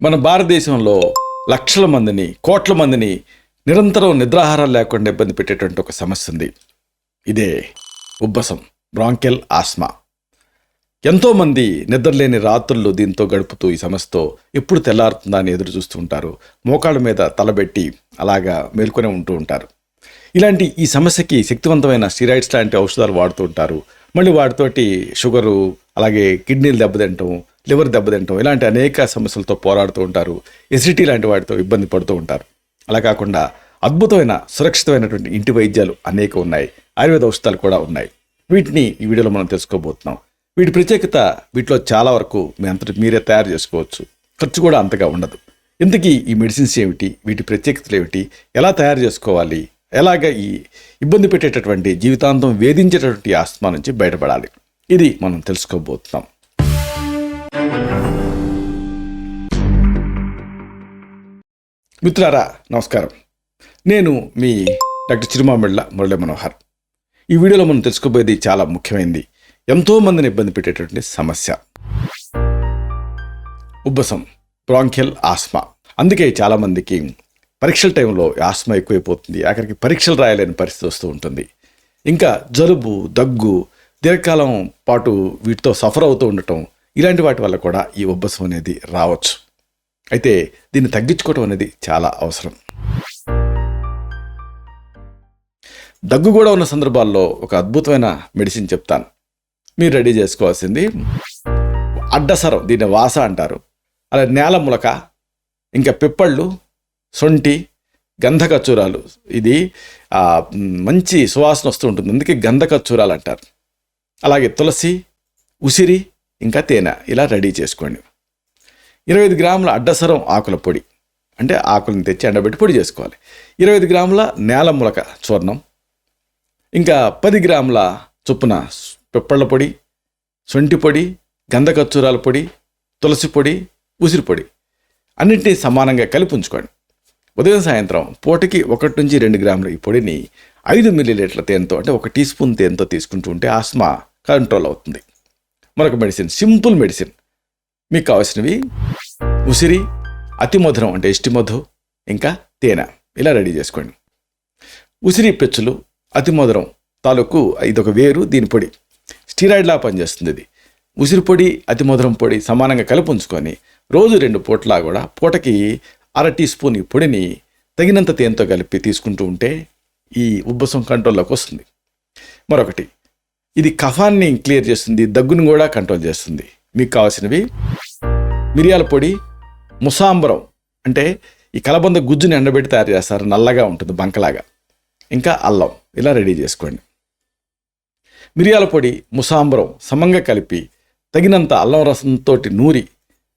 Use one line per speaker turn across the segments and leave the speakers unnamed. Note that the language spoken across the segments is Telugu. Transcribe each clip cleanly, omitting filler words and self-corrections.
మన భారతదేశంలో లక్షల మందిని, కోట్ల మందిని నిరంతరం నిద్రాహారాలు లేకుండా ఇబ్బంది పెట్టేటువంటి ఒక సమస్య ఉంది. ఇదే ఉబ్బసం, బ్రాంకెల్ ఆస్మా. ఎంతోమంది నిద్రలేని రాత్రులు దీంతో గడుపుతూ ఈ సమస్యతో ఎప్పుడు తెల్లారుతుందా అని ఎదురు చూస్తూ ఉంటారు. మోకాళ్ళ మీద తలబెట్టి అలాగా మేల్కొనే ఉంటూ ఉంటారు. ఇలాంటి ఈ సమస్యకి శక్తివంతమైన స్టీరాయిడ్స్ లాంటి ఔషధాలు వాడుతూ ఉంటారు. మళ్ళీ వాటితోటి షుగరు, అలాగే కిడ్నీలు దెబ్బతింటం, లివర్ దెబ్బతింటం, ఇలాంటి అనేక సమస్యలతో పోరాడుతూ ఉంటారు. ఎసిడిటీ లాంటి వాటితో ఇబ్బంది పడుతూ ఉంటారు. అలా కాకుండా అద్భుతమైన సురక్షితమైనటువంటి ఇంటి వైద్యాలు అనేక ఉన్నాయి. ఆయుర్వేద ఔషధాలు కూడా ఉన్నాయి. వీటిని ఈ వీడియోలో మనం తెలుసుకోబోతున్నాం. వీటి ప్రత్యేకత, వీటిలో చాలా వరకు మీ అంతటి మీరే తయారు చేసుకోవచ్చు. ఖర్చు కూడా అంతగా ఉండదు. ఇంతకీ ఈ మెడిసిన్స్ ఏమిటి, వీటి ప్రత్యేకతలు ఏమిటి, ఎలా తయారు చేసుకోవాలి, ఎలాగ ఈ ఇబ్బంది పెట్టేటటువంటి జీవితాంతం వేధించేటటువంటి ఆస్మా నుంచి బయటపడాలి, ఇది మనం తెలుసుకోబోతున్నాం. మిత్రులారా నమస్కారం. నేను మీ డాక్టర్ చిరుమామిళ్ళ మురళీ మనోహర్. ఈ వీడియోలో మనం తెలుసుకోబోయేది చాలా ముఖ్యమైనది, ఎంతోమందిని ఇబ్బంది పెట్టేటటువంటి సమస్య, ఉబ్బసం, బ్రాంకియల్ ఆస్మా. అందుకే చాలామందికి పరీక్షల టైంలో ఆస్మా ఎక్కువైపోతుంది. ఆఖరికి పరీక్షలు రాయలేని పరిస్థితి వస్తూ ఉంటుంది. ఇంకా జలుబు, దగ్గు, దీర్ఘకాలం పాటు వీటితో సఫర్ అవుతూ ఉండటం, ఇలాంటి వాటి వల్ల కూడా ఈ ఉబ్బసం అనేది రావచ్చు. అయితే దీన్ని తగ్గించుకోవడం అనేది చాలా అవసరం. దగ్గు కూడా ఉన్న సందర్భాల్లో ఒక అద్భుతమైన మెడిసిన్ చెప్తాను, మీరు రెడీ చేసుకోవాల్సింది. అడ్డసరం, దీన్ని వాస అంటారు. అలా నేల ములక, ఇంకా పిప్పళ్ళు, సొంటి, గంధకచ్చూరాలు. ఇది మంచి సువాసన వస్తూ ఉంటుంది, అందుకే గంధకచ్చూరాలు అంటారు. అలాగే తులసి, ఉసిరి, ఇంకా తేనె, ఇలా రెడీ చేసుకోండి. 25 గ్రాముల అడ్డసరం ఆకుల పొడి, అంటే ఆకులను తెచ్చి ఎండబెట్టి పొడి చేసుకోవాలి. 25 గ్రాముల నేల ములక చూర్ణం, ఇంకా 10 గ్రాముల చొప్పున పిప్పళ్ళ పొడి, సొంటి పొడి, గంధకచ్చూరాల పొడి, తులసి పొడి, ఉసిరి పొడి, అన్నింటినీ సమానంగా కలిపి ఉంచుకోండి. ఉదయం సాయంత్రం పూటకి 1 నుంచి 2 గ్రాముల ఈ పొడిని 5 మిల్లీలీటర్ల తేనెతో, అంటే 1 టీ స్పూన్ తేనెతో తీసుకుంటూ ఉంటే ఆస్మా కంట్రోల్ అవుతుంది. మరొక మెడిసిన్, సింపుల్ మెడిసిన్. మీకు కావాల్సినవి ఉసిరి, అతి మధురం అంటే ఇష్టి మధు, ఇంకా తేనె, ఇలా రెడీ చేసుకోండి. ఉసిరి పెచ్చులు, అతి మధురం తాలూకు ఇదొక వేరు, దీని పొడి స్టీరాయిడ్లా పనిచేస్తుంది. ఇది ఉసిరి పొడి, అతి మధురం పొడి సమానంగా కలిపి ఉంచుకొని రోజు 2 పూట్లా కూడా పూటకి 1/2 టీ స్పూన్ ఈ పొడిని తగినంత తేనెతో కలిపి తీసుకుంటూ ఉంటే ఈ ఉబ్బసం కంట్రోల్లోకి వస్తుంది. మరొకటి, ఇది కఫాన్ని క్లియర్ చేస్తుంది, దగ్గును కూడా కంట్రోల్ చేస్తుంది. మీకు కావాల్సినవి మిరియాల పొడి, ముసాంబరం అంటే ఈ కలబంద గుజ్జుని ఎండబెట్టి తయారు చేస్తారు, నల్లగా ఉంటుంది బంకలాగా, ఇంకా అల్లం, ఇలా రెడీ చేసుకోండి. మిరియాల పొడి, ముసాంబరం సమంగా కలిపి తగినంత అల్లం రసంతో నూరి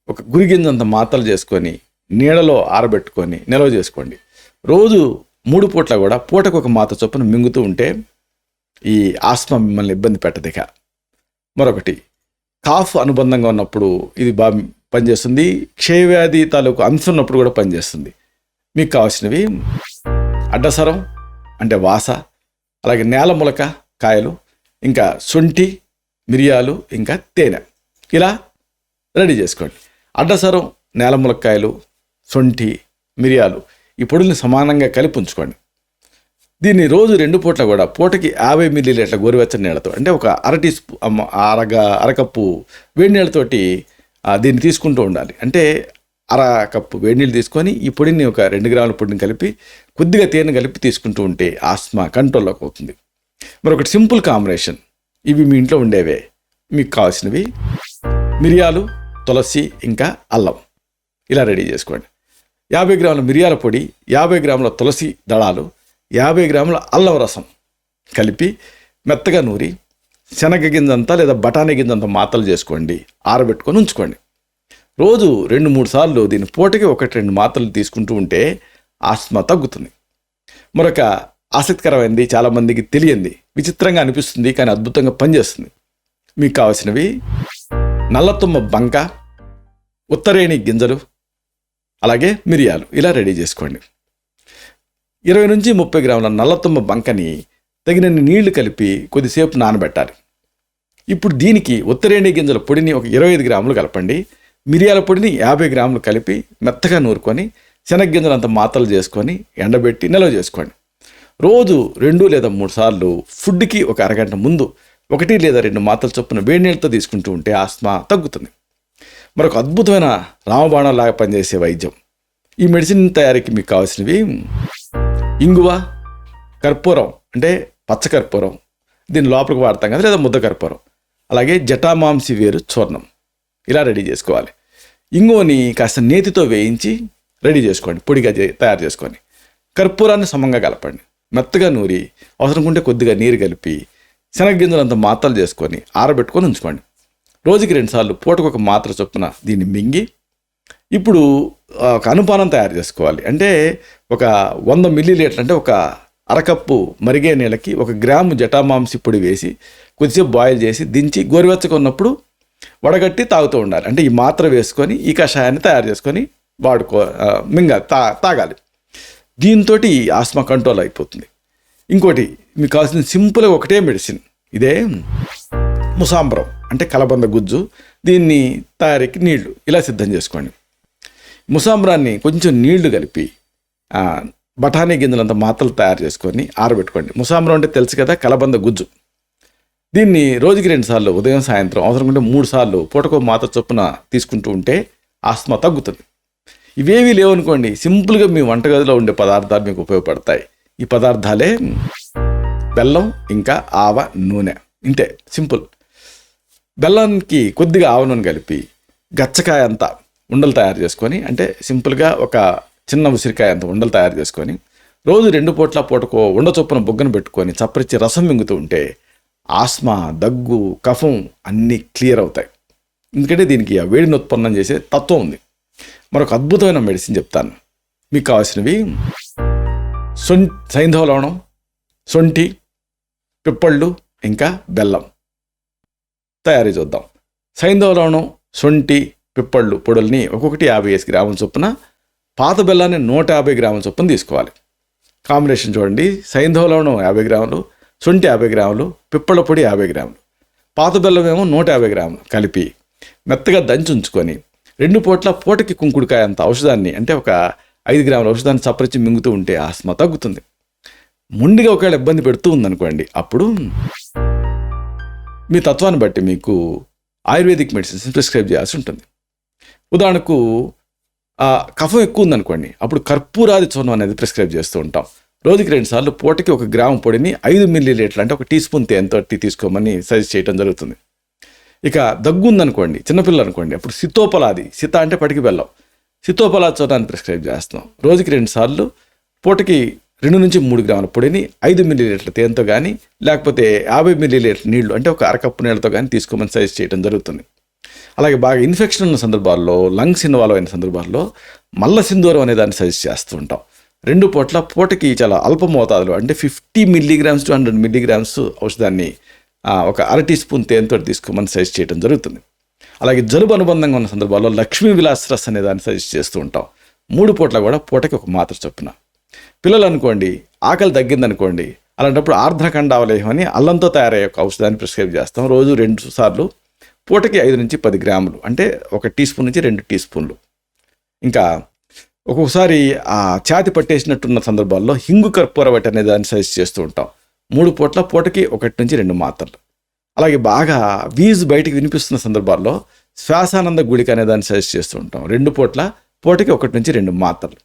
ఒక గురిగింజంత మాత్రలు చేసుకొని నీడలో ఆరబెట్టుకొని నిల్వ చేసుకోండి. రోజు 3 పూట్ల కూడా పూటకు ఒక మాత్ర చొప్పున మింగుతూ ఉంటే ఈ ఆస్మా మిమ్మల్ని ఇబ్బంది పెట్టదిక. మరొకటి, కాఫ్ అనుబంధంగా ఉన్నప్పుడు ఇది బాగా పనిచేస్తుంది. క్షయవ్యాధి తాలూకు అంశం ఉన్నప్పుడు కూడా పనిచేస్తుంది. మీకు కావాల్సినవి అడ్డసరం అంటే వాస, అలాగే నేల ములక కాయలు, ఇంకా శొంఠి, మిరియాలు, ఇంకా తేనె, ఇలా రెడీ చేసుకోండి. అడ్డసరం, నేల ములక్కాయలు, శొంఠి, మిరియాలు ఈ పొడుల్ని సమానంగా కలిపి ఉంచుకోండి. దీన్ని రోజు 2 పూట్ల కూడా పూటకి 50 మిల్లీలీటర్ల గోరువెచ్చని నీళ్ళతో, అంటే ఒక అరకప్పు వేడి నీళ్ళతోటి దీన్ని తీసుకుంటూ ఉండాలి. అంటే 1/2 కప్పు వేడి నీళ్ళు తీసుకొని ఈ పొడిని ఒక 2 గ్రాముల పొడిని కలిపి కొద్దిగా తేనె కలిపి తీసుకుంటూ ఉంటే ఆస్మా కంట్రోల్లోకి అవుతుంది. మరొకటి సింపుల్ కాంబినేషన్, ఇవి మీ ఇంట్లో ఉండేవే. మీకు కావాల్సినవి మిరియాలు, తులసి, ఇంకా అల్లం, ఇలా రెడీ చేసుకోండి. 50 గ్రాముల మిరియాల పొడి, 50 గ్రాముల తులసి దళాలు, 50 గ్రాముల అల్లం రసం కలిపి మెత్తగా నూరి శనగ గింజంతా లేదా బఠానీ గింజంతా మాత్రలు చేసుకోండి, ఆరబెట్టుకొని ఉంచుకోండి. రోజు 2-3 సార్లు దీన్ని పూటకి 1-2 మాత్రలు తీసుకుంటూ ఉంటే ఆస్మా తగ్గుతుంది. మరొక ఆసక్తికరమైనది, చాలామందికి తెలియంది, విచిత్రంగా అనిపిస్తుంది కానీ అద్భుతంగా పనిచేస్తుంది. మీకు కావాల్సినవి నల్లతుమ్మ బంక, ఉత్తరేణి గింజలు, అలాగే మిరియాలు, ఇలా రెడీ చేసుకోండి. 20 నుంచి 30 గ్రాముల నల్లతుమ్మ బంకని తగినన్ని నీళ్లు కలిపి కొద్దిసేపు నానబెట్టాలి. ఇప్పుడు దీనికి ఉత్తరేణి గింజల పొడిని ఒక 25 గ్రాములు కలపండి. మిరియాల పొడిని 50 గ్రాములు కలిపి మెత్తగా నూరుకొని శనగ్గింజలంత మాత్రలు చేసుకొని ఎండబెట్టి నిల్వ చేసుకోండి. రోజు 2 లేదా 3 సార్లు ఫుడ్కి ఒక అరగంట ముందు 1 లేదా 2 మాత్రల చొప్పున వేడి నీళ్ళతో తీసుకుంటూ ఉంటే ఆస్మా తగ్గుతుంది. మరొక అద్భుతమైన రామబాణం లాగా పనిచేసే వైద్యం. ఈ మెడిసిన్ తయారీకి మీకు కావాల్సినవి ఇంగువ, కర్పూరం అంటే పచ్చకర్పూరం, దీని లోపలికి వాడతాం కదా, లేదా ముద్ద కర్పూరం, అలాగే జటామాంసి వేరు చూర్ణం. ఇలా రెడీ చేసుకోవాలి. ఇంగువని కాస్త నేతితో వేయించి రెడీ చేసుకోండి, పొడిగా తయారు చేసుకొని. కర్పూరాన్ని సమంగా కలపండి, మెత్తగా నూరి అవసరం ఉంటే కొద్దిగా నీరు కలిపి శనగగింజలంత మాత్రలు చేసుకొని ఆరబెట్టుకొని ఉంచుకోండి. రోజుకి 2 సార్లు పూటకు ఒక మాత్ర చొప్పున దీన్ని మింగి ఇప్పుడు ఒక అనుపానం తయారు చేసుకోవాలి. అంటే ఒక 100 మిల్లీలీటర్లు అంటే ఒక అరకప్పు మరిగే నీళ్ళకి 1 గ్రాము జటామాంసి పొడి వేసి కొద్దిసేపు బాయిల్ చేసి దించి గోరువెచ్చగా ఉన్నప్పుడు వడగట్టి తాగుతూ ఉండాలి. అంటే ఈ మాత్ర వేసుకొని ఈ కషాయాన్ని తయారు చేసుకొని తాగాలి. దీంతో ఆస్మా కంట్రోల్ అయిపోతుంది. ఇంకోటి మీకు కావాల్సిన సింపుల్గా ఒకటే మెడిసిన్, ఇదే ముసాంబరం అంటే కలబంద గుజ్జు. దీన్ని తయారీకి నీళ్లు ఇలా సిద్ధం చేసుకోండి. ముసాంబరాన్ని కొంచెం నీళ్లు కలిపి బఠానీ గింజలంత మాత్రలు తయారు చేసుకొని ఆరబెట్టుకోండి. ముసాంబరం అంటే తెలుసు కదా, కలబంద గుజ్జు. దీన్ని రోజుకి 2 సార్లు ఉదయం సాయంత్రం అవసరం ఉంటే 3 సార్లు పూటకో మాత్ర చొప్పున తీసుకుంటూ ఉంటే ఆస్మా తగ్గుతుంది. ఇవేమీ లేవనుకోండి, సింపుల్గా మీ వంటగదిలో ఉండే పదార్థాలు మీకు ఉపయోగపడతాయి. ఈ పదార్థాలే బెల్లం ఇంకా ఆవ నూనె. ఇంతే, సింపుల్. బెల్లానికి కొద్దిగా ఆవ నూనె కలిపి గచ్చకాయ అంతా ఉండలు తయారు చేసుకొని, అంటే సింపుల్గా ఒక చిన్న ఉసిరికాయ అంత ఉండలు తయారు చేసుకొని రోజు 2 పూట్ల పూటకో ఉండ చొప్పున బొగ్గను పెట్టుకొని చప్పరిచ్చి రసం మింగుతూ ఉంటే ఆస్మా, దగ్గు, కఫం అన్నీ క్లియర్ అవుతాయి. ఎందుకంటే దీనికి ఆ వేడిని ఉత్పన్నం చేసే తత్వం ఉంది. మరొక అద్భుతమైన మెడిసిన్ చెప్తాను. మీకు కావాల్సినవి సైంధవ లవణం, శొంఠి, పిప్పళ్ళు ఇంకా బెల్లం. తయారీ చూద్దాం. సైంధవ లవణం, శొంఠి, పిప్పళ్ళు పొడుల్ని ఒక్కొక్కటి 50 గ్రాముల చొప్పున, పాత బెల్లాన్ని 150 గ్రాముల చొప్పున తీసుకోవాలి. కాంబినేషన్ చూడండి, సైంధవ లవణం 50 గ్రాములు, శొంఠి 50 గ్రాములు, పిప్పళ్ళ పొడి 50 గ్రాములు, పాత బెల్లం ఏమో 150 గ్రాములు కలిపి మెత్తగా దంచి ఉంచుకొని 2 పూట్ల పూటకి కుంకుడుకాయ అంత ఔషధాన్ని, అంటే ఒక 5 గ్రాముల ఔషధాన్ని చప్పరించి మింగుతూ ఉంటే ఆస్మా తగ్గుతుంది. ముందుగా ఒకవేళ ఇబ్బంది పెడుతూ ఉందనుకోండి, అప్పుడు మీ తత్వాన్ని బట్టి మీకు ఆయుర్వేదిక్ మెడిసిన్స్ ప్రిస్క్రైబ్ చేయాల్సి ఉంటుంది. ఉదాహరణకు కఫం ఎక్కువ ఉందనుకోండి, అప్పుడు కర్పూరాది చూర్ణం అనేది ప్రిస్క్రైబ్ చేస్తూ ఉంటాం. రోజుకి 2 సార్లు పూటకి 1 గ్రాము పొడిని 5 మిల్లీలీటర్లు అంటే 1 టీ స్పూన్ తేనెతో తీసుకోమని సజెస్ట్ చేయడం జరుగుతుంది. ఇక దగ్గు ఉందనుకోండి, చిన్నపిల్లలు అనుకోండి, అప్పుడు సితోపలాది, సిత అంటే పటికి బెల్లం, సితోపలాది చూర్ణాన్ని ప్రిస్క్రైబ్ చేస్తాం. రోజుకి 2 సార్లు పూటకి 2 నుంచి 3 గ్రాముల పొడిని 5 మిల్లీలీటర్ల తేనెతో కానీ లేకపోతే 50 మిల్లీలీటర్ల నీళ్లు అంటే ఒక అరకప్పు నీళ్ళతో కానీ తీసుకోమని సజెస్ట్ చేయడం జరుగుతుంది. అలాగే బాగా ఇన్ఫెక్షన్ ఉన్న సందర్భాల్లో, లంగ్స్ ఇన్వాల్వ్ అయిన సందర్భాల్లో మల్ల సింధూరం అనే దాన్ని సజెస్ట్ చేస్తూ ఉంటాం. 2 పూట్ల పూటకి చాలా అల్ప మోతాదులో అంటే 50 మిల్లీగ్రామ్స్ టు 100 మిల్లీగ్రామ్స్ ఔషధాన్ని ఒక 1/2 టీ స్పూన్ తేనెతో తీసుకోమని సజెస్ట్ చేయడం జరుగుతుంది. అలాగే జలుబు అనుబంధంగా ఉన్న సందర్భాల్లో లక్ష్మీ విలాస్ రస్ అనే దాన్ని సజెస్ట్ చేస్తూ ఉంటాం. 3 పూట్ల కూడా పూటకి 1 మాత్ర చొప్పున. పిల్లలు అనుకోండి, ఆకలి తగ్గిందనుకోండి, అలాంటప్పుడు ఆర్ద్రఖండావలేహం అని అల్లంతో తయారయ్యే ఒక ఔషధాన్ని ప్రిస్క్రైబ్ చేస్తాం. రోజు 2 సార్లు పూటకి 5 నుంచి 10 గ్రాములు అంటే 1 టీ స్పూన్ నుంచి 2 టీ స్పూన్లు. ఇంకా ఒక్కొక్కసారి ఛాతి పట్టేసినట్టున్న సందర్భాల్లో హింగు కర్పూరవటి అనే దాన్ని సజెస్ట్ చేస్తూ ఉంటాం. 3 పూట్ల పూటకి 1 నుంచి 2 మాత్రలు. అలాగే బాగా వీజ్ బయటికి వినిపిస్తున్న సందర్భాల్లో శ్వాసానంద గుళిక అనే దాన్ని సజెస్ట్ చేస్తూ ఉంటాం. 2 పూట్ల పూటకి 1 నుంచి 2 మాత్రలు.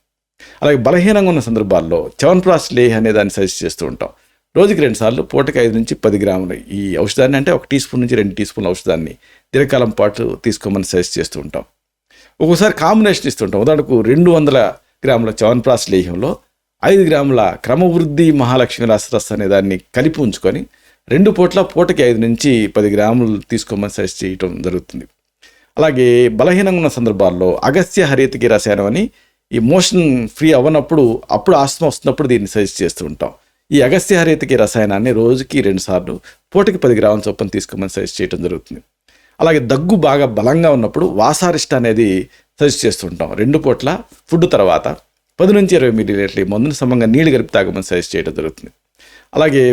అలాగే బలహీనంగా ఉన్న సందర్భాల్లో చ్యవన్ప్రాష్ లేహ్ అనే దాన్ని సజెస్ట్ చేస్తూ ఉంటాం. రోజుకి 2 సార్లు పూటకి 5 నుంచి 10 గ్రాములు ఈ ఔషధాన్ని అంటే 1 టీ స్పూన్ నుంచి 2 టీ స్పూన్ల ఔషధాన్ని దీర్ఘకాలం పాటు తీసుకోమని సజెస్ట్ చేస్తూ ఉంటాం. ఒక్కోసారి కాంబినేషన్ ఇస్తుంటాం. ఉదాహరణకు 200 గ్రాముల చ్యవన్ప్రాష్ లేహ్యంలో 5 గ్రాముల క్రమవృద్ధి మహాలక్ష్మి రసరస్ అనే దాన్ని కలిపి ఉంచుకొని 2 పూట్ల పూటకి 5 నుంచి 10 గ్రాములు తీసుకోమని సజెస్ట్ చేయటం జరుగుతుంది. అలాగే బలహీనంగా ఉన్న సందర్భాల్లో అగస్త్య హరితకి రసాయనం అని ఈ మోషన్ ఫ్రీ అవ్వనప్పుడు ఆస్మా వస్తున్నప్పుడు దీన్ని సజెస్ట్ చేస్తూ ఉంటాం. ఈ అగస్త్య హరితకి రసాయనాన్ని రోజుకి 2 సార్లు పూటకి 10 గ్రాముల చొప్పున తీసుకోమని సజెస్ట్ చేయడం జరుగుతుంది. అలాగే దగ్గు బాగా బలంగా ఉన్నప్పుడు వాసారిష్ట అనేది సజెస్ట్ చేస్తుంటాం. 2 పూట్ల ఫుడ్ తర్వాత 10 నుంచి 20 మిల్లీలీటర్ల మందుని సమంగా నీళ్లు కలిపి తాగమని సజెస్ట్ చేయడం జరుగుతుంది. అలాగే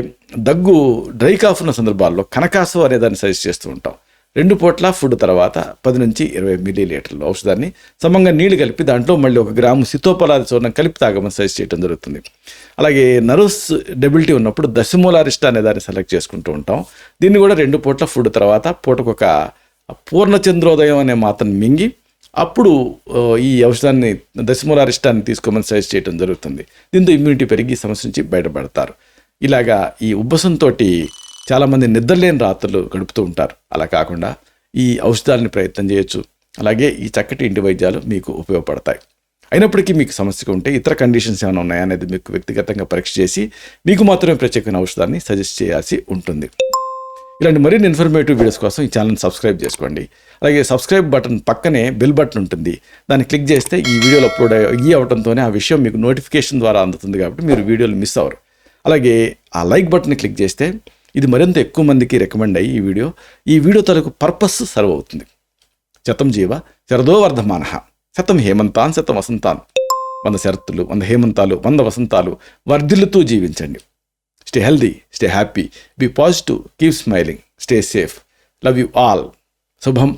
దగ్గు డ్రై కాఫ్ ఉన్న సందర్భాల్లో కనకాసు అనే దాన్ని సజెస్ట్ చేస్తూ ఉంటాం. 2 పూట్ల ఫుడ్ తర్వాత 10 నుంచి 20 మిల్లీలీటర్ల ఔషధాన్ని సమంగా నీళ్లు కలిపి దాంట్లో మళ్ళీ 1 గ్రాము సితోపలాది చూర్ణం కలిపి తాగమని సజెస్ట్ చేయడం జరుగుతుంది. అలాగే నర్వస్ డెబిలిటీ ఉన్నప్పుడు దశమూలారిష్ట అనే దాన్ని సెలెక్ట్ చేసుకుంటూ ఉంటాం. దీన్ని కూడా 2 పూట్ల ఫుడ్ తర్వాత పూటకొక పూర్ణచంద్రోదయం అనే మాత్రను మింగి అప్పుడు ఈ ఔషధాన్ని దశమూలారిష్టాన్ని తీసుకోమని సజెస్ట్ చేయడం జరుగుతుంది. దీంతో ఇమ్యూనిటీ పెరిగి సమస్య నుంచి బయటపడతారు. ఇలాగా ఈ ఉబ్బసంతో చాలామంది నిద్రలేని రాత్రులు గడుపుతూ ఉంటారు. అలా కాకుండా ఈ ఔషధాలని ప్రయత్నం చేయొచ్చు. అలాగే ఈ చక్కటి ఇంటి వైద్యాలు మీకు ఉపయోగపడతాయి. అయినప్పటికీ మీకు సమస్యగా ఉంటే ఇతర కండిషన్స్ ఏమైనా ఉన్నాయా అనేది మీకు వ్యక్తిగతంగా పరీక్ష చేసి మీకు మాత్రమే ప్రత్యేకమైన ఔషధాన్ని సజెస్ట్ చేయాల్సి ఉంటుంది. ఇలాంటి మరిన్ని ఇన్ఫర్మేటివ్ వీడియోస్ కోసం ఈ ఛానల్ని సబ్స్క్రైబ్ చేసుకోండి. అలాగే సబ్స్క్రైబ్ బటన్ పక్కనే బెల్ బటన్ ఉంటుంది. దాన్ని క్లిక్ చేస్తే ఈ వీడియోలు అప్లోడ్ అవడంతోనే ఆ విషయం మీకు నోటిఫికేషన్ ద్వారా అందుతుంది. కాబట్టి మీరు వీడియోలు మిస్ అవ్వరు. అలాగే ఆ లైక్ బటన్ని క్లిక్ చేస్తే ఇది మరింత ఎక్కువ మందికి రికమెండ్ అయ్యి ఈ వీడియో తరకు పర్పస్ సర్వ్ అవుతుంది. శతం జీవ శరదో వర్ధమానః, శతం హేమంతాన్ శతం వసంతాన్. 100 శరత్తులు, 100 హేమంతాలు, 100 వసంతాలు వర్ధిల్లుతూ జీవించండి. Stay healthy, stay happy, be positive, keep smiling, stay safe. Love you all. శుభం.